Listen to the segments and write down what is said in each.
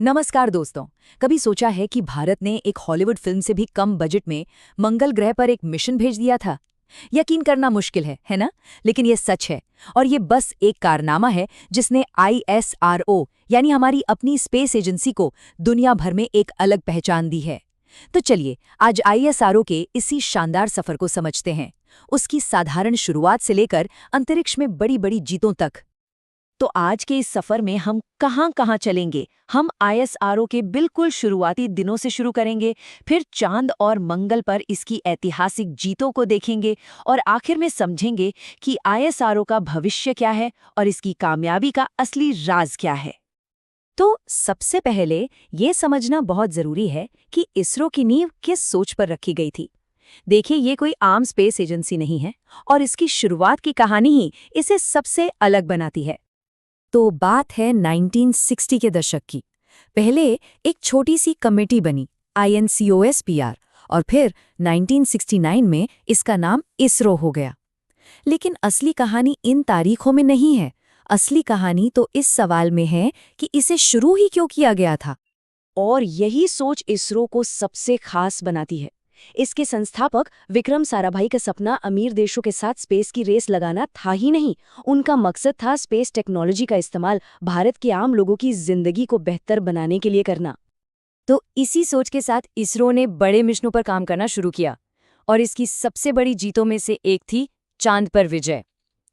नमस्कार दोस्तों। कभी सोचा है कि भारत ने एक हॉलीवुड फिल्म से भी कम बजट में मंगल ग्रह पर एक मिशन भेज दिया था। यकीन करना मुश्किल है ना? लेकिन ये सच है। और ये बस एक कारनामा है जिसने ISRO यानी हमारी अपनी स्पेस एजेंसी को दुनिया भर में एक अलग पहचान दी है। तो चलिए आज ISRO के इसी शानदार सफर को समझते हैं, उसकी साधारण शुरुआत से लेकर अंतरिक्ष में बड़ी बड़ी जीतों तक। तो आज के इस सफर में हम कहाँ-कहाँ चलेंगे। हम ISRO के बिल्कुल शुरुआती दिनों से शुरू करेंगे, फिर चांद और मंगल पर इसकी ऐतिहासिक जीतों को देखेंगे और आखिर में समझेंगे कि ISRO का भविष्य क्या है और इसकी कामयाबी का असली राज क्या है। तो सबसे पहले ये समझना बहुत जरूरी है कि इसरो की नींव किस सोच पर रखी गई थी। देखिए, ये कोई आम स्पेस एजेंसी नहीं है और इसकी शुरुआत की कहानी ही इसे सबसे अलग बनाती है। तो बात है 1960 के दशक की। पहले एक छोटी सी कमेटी बनी, INCOSPR, और फिर 1969 में इसका नाम इसरो हो गया। लेकिन असली कहानी इन तारीखों में नहीं है। असली कहानी तो इस सवाल में है कि इसे शुरू ही क्यों किया गया था। और यही सोच इसरो को सबसे खास बनाती है। इसके संस्थापक विक्रम साराभाई का सपना अमीर देशों के साथ स्पेस की रेस लगाना था ही नहीं, उनका मकसद था स्पेस टेक्नोलॉजी का इस्तेमाल भारत के आम लोगों की जिंदगी को बेहतर बनाने के लिए करना। तो इसी सोच के साथ इसरो ने बड़े मिशनों पर काम करना शुरू किया और इसकी सबसे बड़ी जीतों में से एक थी चांद पर विजय।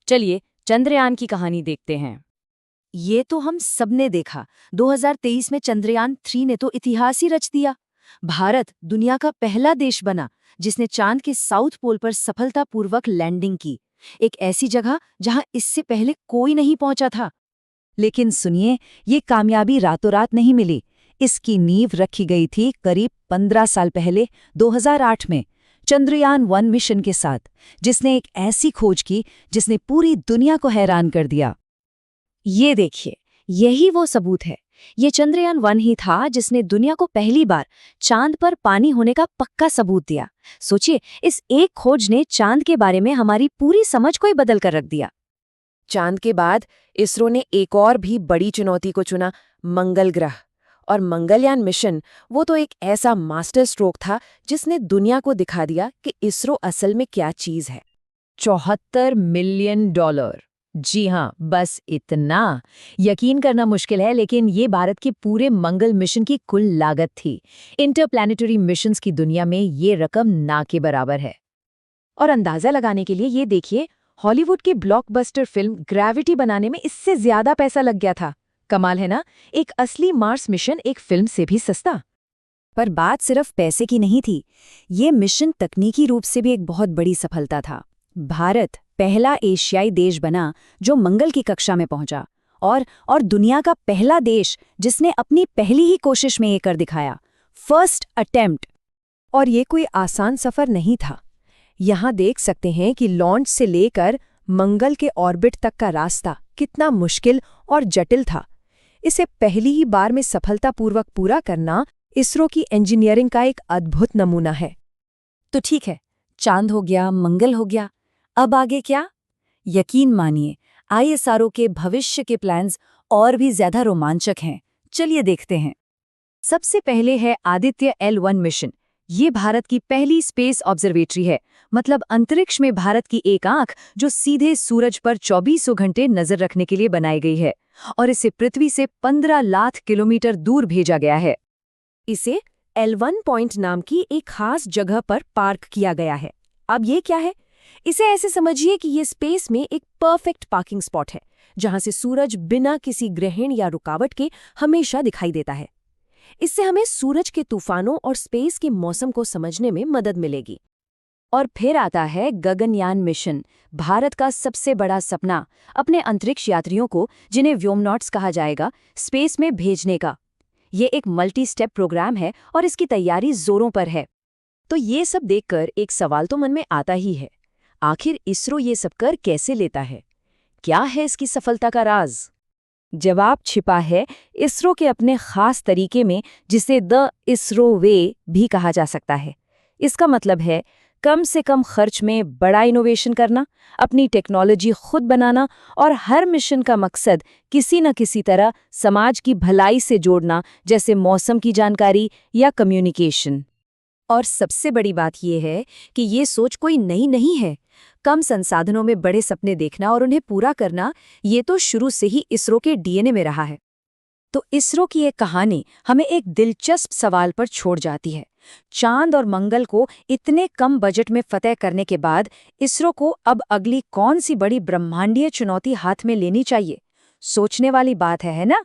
चलिए चंद्रयान की कहानी देखते हैं। ये तो हम सबने देखा। 2023 में चंद्रयान 3 ने तो इतिहास ही रच दिया। भारत दुनिया का पहला देश बना जिसने चांद के साउथ पोल पर सफलतापूर्वक लैंडिंग की, एक ऐसी जगह जहां इससे पहले कोई नहीं पहुंचा था। लेकिन सुनिए, ये कामयाबी रातों रात नहीं मिली। इसकी नींव रखी गई थी करीब 15 साल पहले, 2008 में चंद्रयान 1 मिशन के साथ, जिसने एक ऐसी खोज की जिसने पूरी दुनिया को हैरान कर दिया। ये देखिए, यही वो सबूत है। ये चंद्रयान 1 ही था जिसने दुनिया को पहली बार चांद पर पानी होने का पक्का सबूत दिया। सोचिए, इस एक खोज ने चांद के बारे में हमारी पूरी समझ को ही बदल कर रख दिया। चांद के बाद इसरो ने एक और भी बड़ी चुनौती को चुना, मंगल ग्रह। और मंगलयान मिशन वो तो एक ऐसा मास्टर स्ट्रोक था जिसने दुनिया को दिखा दिया कि इसरो असल में क्या चीज है। $74 मिलियन। जी हाँ, बस इतना। यकीन करना मुश्किल है, लेकिन ये भारत के पूरे मंगल मिशन की कुल लागत थी। इंटरप्लैनेटरी मिशंस की दुनिया में ये रकम ना के बराबर है। और अंदाजा लगाने के लिए ये देखिए, हॉलीवुड की ब्लॉकबस्टर फिल्म ग्रेविटी बनाने में इससे ज्यादा पैसा लग गया था। कमाल है ना? एक असली मार्स मिशन एक फिल्म से भी सस्ता। पर बात सिर्फ पैसे की नहीं थी। ये मिशन तकनीकी रूप से भी एक बहुत बड़ी सफलता था। भारत पहला एशियाई देश बना जो मंगल की कक्षा में पहुंचा, और दुनिया का पहला देश जिसने अपनी पहली ही कोशिश में ये कर दिखाया, फर्स्ट अटेम्प्ट। और ये कोई आसान सफर नहीं था। यहाँ देख सकते हैं कि लॉन्च से लेकर मंगल के ऑर्बिट तक का रास्ता कितना मुश्किल और जटिल था। इसे पहली ही बार में सफलतापूर्वक पूरा करना इसरो की इंजीनियरिंग का एक अद्भुत नमूना है। तो ठीक है, चांद हो गया, मंगल हो गया, अब आगे क्या? यकीन मानिए, ISRO के भविष्य के प्लान्स और भी ज्यादा रोमांचक हैं। चलिए देखते हैं। सबसे पहले है आदित्य L1 मिशन। ये भारत की पहली स्पेस ऑब्जर्वेटरी है, मतलब अंतरिक्ष में भारत की एक आंख जो सीधे सूरज पर 24 घंटे नजर रखने के लिए बनाई गई है, और इसे पृथ्वी से 15 लाख किलोमीटर दूर भेजा गया है। इसे L1 पॉइंट नाम की एक खास जगह पर पार्क किया गया है। अब ये क्या है? इसे ऐसे समझिए कि ये स्पेस में एक परफेक्ट पार्किंग स्पॉट है, जहां से सूरज बिना किसी ग्रहण या रुकावट के हमेशा दिखाई देता है। इससे हमें सूरज के तूफानों और स्पेस के मौसम को समझने में मदद मिलेगी। और फिर आता है गगनयान मिशन, भारत का सबसे बड़ा सपना, अपने अंतरिक्ष यात्रियों को, जिन्हें व्योमनॉट्स कहा जाएगा, स्पेस में भेजने का। ये एक मल्टी स्टेप प्रोग्राम है और इसकी तैयारी जोरों पर है। तो ये सब देखकर एक सवाल तो मन में आता ही है, आखिर इसरो ये सब कर कैसे लेता है? क्या है इसकी सफलता का राज? जवाब छिपा है इसरो के अपने खास तरीके में, जिसे द इसरो वे भी कहा जा सकता है। इसका मतलब है कम से कम खर्च में बड़ा इनोवेशन करना, अपनी टेक्नोलॉजी खुद बनाना और हर मिशन का मकसद किसी न किसी तरह समाज की भलाई से जोड़ना, जैसे मौसम की जानकारी या कम्युनिकेशन। और सबसे बड़ी बात यह है कि ये सोच कोई नई नहीं है। कम संसाधनों में बड़े सपने देखना और उन्हें पूरा करना, ये तो शुरू से ही इसरो के डीएनए में रहा है। तो इसरो की एक कहानी हमें एक दिलचस्प सवाल पर छोड़ जाती है। चांद और मंगल को इतने कम बजट में फतह करने के बाद इसरो को अब अगली कौन सी बड़ी ब्रह्मांडीय चुनौती हाथ में लेनी चाहिए? सोचने वाली बात है ना?